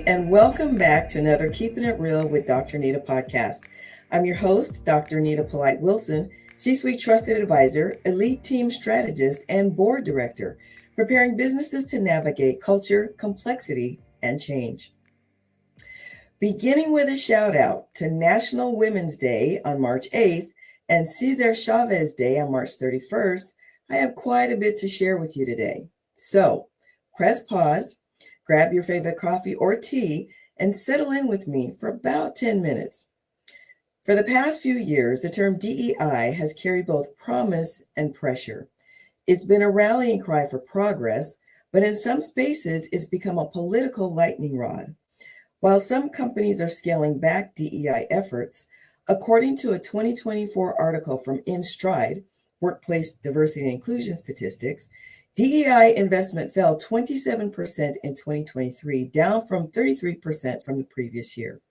everybody, and welcome back to another Keeping It Real with Dr. Anita podcast. I'm your host, Dr. Anita Polite Wilson, C-Suite Trusted Advisor, Elite Team Strategist, and Board Director, preparing businesses to navigate culture, complexity, and change. Beginning with a shout out to National Women's Day on March 8th and Ceasar Chavez Day on March 31st, I have quite a bit to share with you today. So, press pause, grab your favorite coffee or tea, and settle in with me for about 10 minutes. For the past few years, the term DEI has carried both promise and pressure. It's been a rallying cry for progress, but in some spaces, it's become a political lightning rod. While some companies are scaling back DEI efforts, according to a 2024 article from InStride, Workplace Diversity and Inclusion Statistics, DEI investment fell 27% in 2023, down from 33% from the previous year.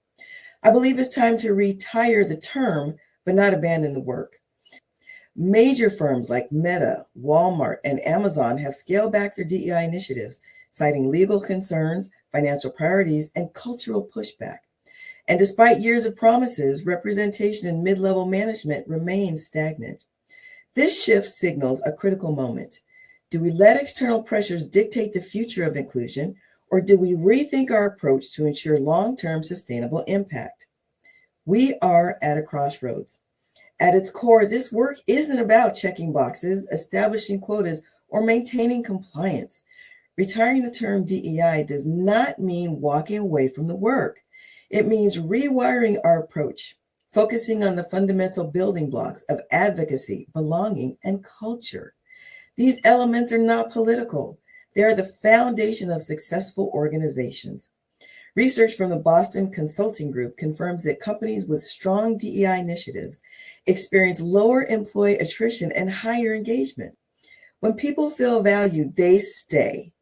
I believe it's time to retire the term, but not abandon the work. Major firms like Meta, Walmart, and Amazon have scaled back their DEI initiatives, citing legal concerns, financial priorities, and cultural pushback. And despite years of promises, representation in mid-level management remains stagnant. This shift signals a critical moment. Do we let external pressures dictate the future of inclusion, or do we rethink our approach to ensure long-term sustainable impact? We are at a crossroads. At its core, this work isn't about checking boxes, establishing quotas, or maintaining compliance. Retiring the term DEI does not mean walking away from the work. It means rewiring our approach, focusing on the fundamental building blocks of advocacy, belonging, and culture. These elements are not political. They are the foundation of successful organizations. Research from the Boston Consulting Group confirms that companies with strong DEI initiatives experience lower employee attrition and higher engagement. When people feel valued, they stay.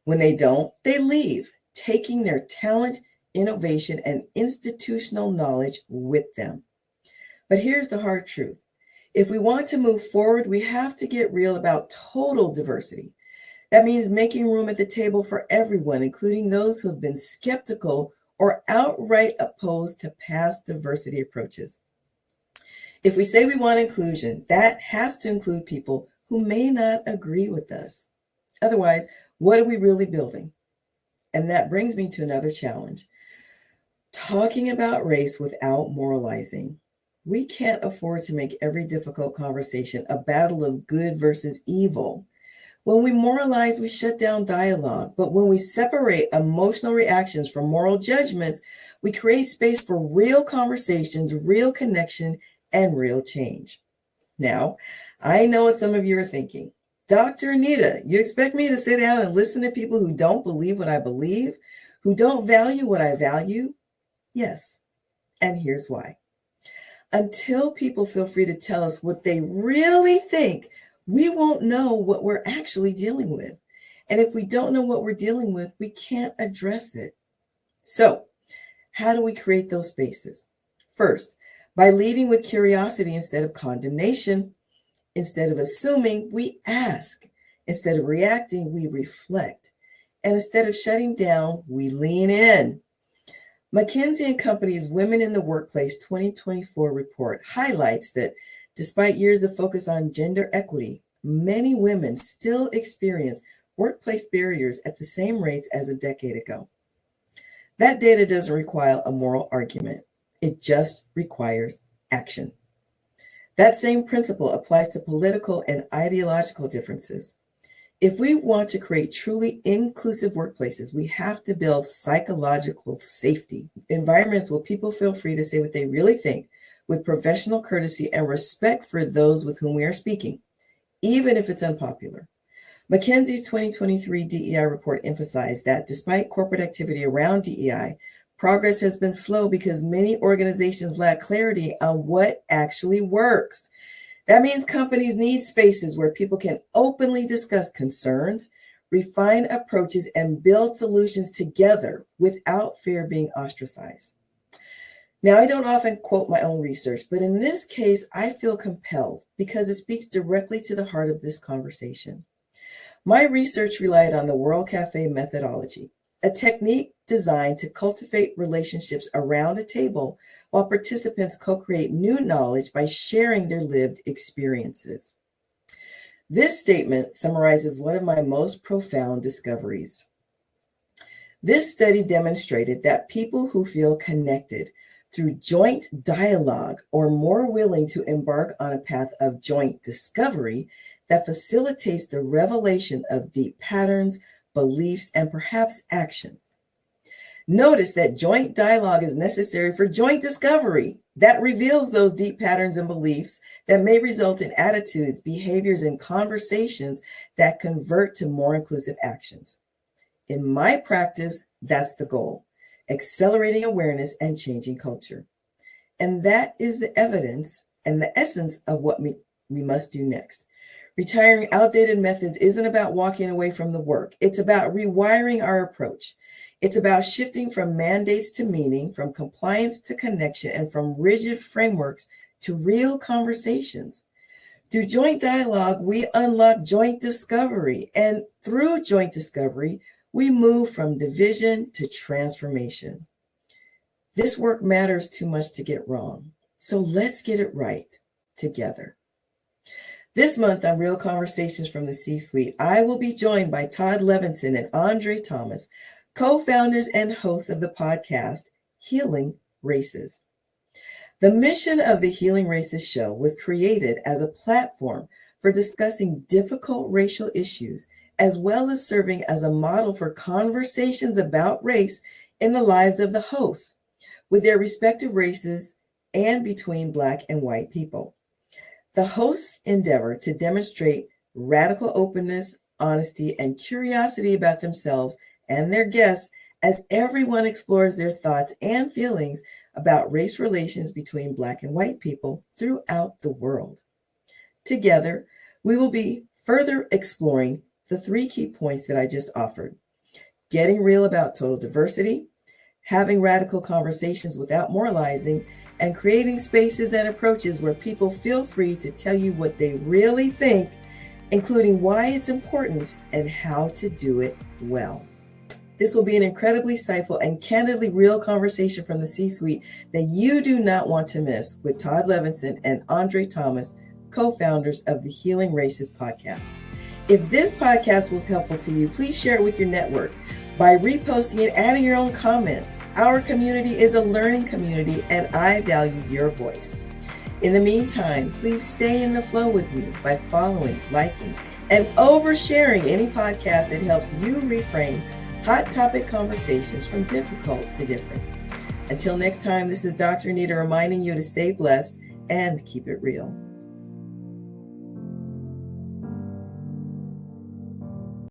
When they don't, they leave, taking their talent, innovation, and institutional knowledge with them. But here's the hard truth. If we want to move forward, we have to get real about total diversity. That means making room at the table for everyone, including those who have been skeptical or outright opposed to past diversity approaches. If we say we want inclusion, that has to include people who may not agree with us. Otherwise, what are we really building? And that brings me to another challenge. Talking about race without moralizing. We can't afford to make every difficult conversation a battle of good versus evil. When we moralize, we shut down dialogue. But when we separate emotional reactions from moral judgments, we create space for real conversations, real connection, and real change. Now, I know what some of you are thinking. Dr. Anita, you expect me to sit down and listen to people who don't believe what I believe, who don't value what I value? Yes, and here's why. Until people feel free to tell us what they really think, we won't know what we're actually dealing with. And if we don't know what we're dealing with, we can't address it. So, how do we create those spaces? First, by leading with curiosity instead of condemnation. Instead of assuming, we ask. Instead of reacting, we reflect. And instead of shutting down, we lean in. McKinsey & Company's Women in the Workplace 2024 report highlights that despite years of focus on gender equity, many women still experience workplace barriers at the same rates as a decade ago. That data doesn't require a moral argument. It just requires action. That same principle applies to political and ideological differences. If we want to create truly inclusive workplaces, we have to build psychological safety, environments where people feel free to say what they really think with professional courtesy and respect for those with whom we are speaking, even if it's unpopular. McKinsey's 2023 DEI report emphasized that despite corporate activity around DEI, progress has been slow because many organizations lack clarity on what actually works. That means companies need spaces where people can openly discuss concerns, refine approaches, and build solutions together without fear of being ostracized. Now, I don't often quote my own research, but in this case, I feel compelled because it speaks directly to the heart of this conversation. My research relied on the World Cafe methodology, a technique designed to cultivate relationships around a table while participants co-create new knowledge by sharing their lived experiences. This statement summarizes one of my most profound discoveries. This study demonstrated that people who feel connected through joint dialogue are more willing to embark on a path of joint discovery that facilitates the revelation of deep patterns, beliefs, and perhaps action. Notice that joint dialogue is necessary for joint discovery that reveals those deep patterns and beliefs that may result in attitudes, behaviors, and conversations that convert to more inclusive actions. In my practice, that's the goal, accelerating awareness and changing culture. And that is the evidence and the essence of what we must do next. Retiring outdated methods isn't about walking away from the work. It's about rewiring our approach. It's about shifting from mandates to meaning, from compliance to connection, and from rigid frameworks to real conversations. Through joint dialogue, we unlock joint discovery. And through joint discovery, we move from division to transformation. This work matters too much to get wrong. So let's get it right together. This month on Real Conversations from the C-Suite, I will be joined by Todd Levinson and Andre Thomas, co-founders and hosts of the podcast, Healing Races. The mission of the Healing Races show was created as a platform for discussing difficult racial issues, as well as serving as a model for conversations about race in the lives of the hosts, with their respective races and between Black and white people. The hosts endeavor to demonstrate radical openness, honesty, and curiosity about themselves and their guests as everyone explores their thoughts and feelings about race relations between Black and white people throughout the world. Together, we will be further exploring the 3 key points that I just offered: getting real about total diversity, having radical conversations without moralizing, and creating spaces and approaches where people feel free to tell you what they really think, including why it's important and how to do it well. This will be an incredibly insightful and candidly real conversation from the C-Suite that you do not want to miss with Todd Levinson and Andre Thomas, co-founders of the Healing Races podcast. If this podcast was helpful to you, please share it with your network by reposting and adding your own comments. Our community is a learning community, and I value your voice. In the meantime, please stay in the flow with me by following, liking, and oversharing any podcast that helps you reframe hot topic conversations from difficult to different. Until next time, this is Dr. Anita reminding you to stay blessed and keep it real.